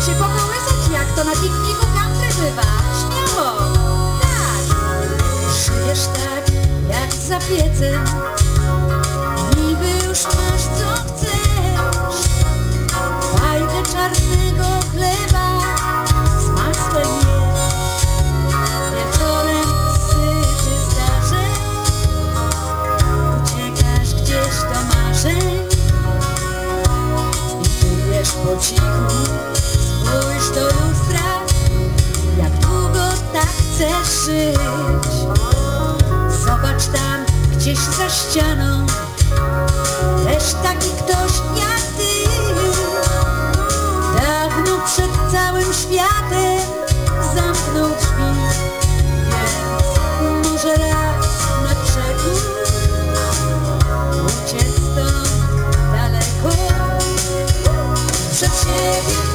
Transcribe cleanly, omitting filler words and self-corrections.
się pokołysać, jak to na pikniku country bywa. Śmiało, tak. Żyjesz tak, jak za piecem, niby już masz co chcesz. Fajkę czarnego chleba z masłem jesz. Wieczorem syty zdarzeń, uciekasz gdzieś do marzeń i czujesz po cichu. Spójrz do lustra, jak długo tak chcesz żyć. Zobacz tam gdzieś za ścianą, też taki ktoś jak ty. Dawno przed całym światem zamknął drzwi, więc może raz na przekór uciec stąd daleko przed siebie.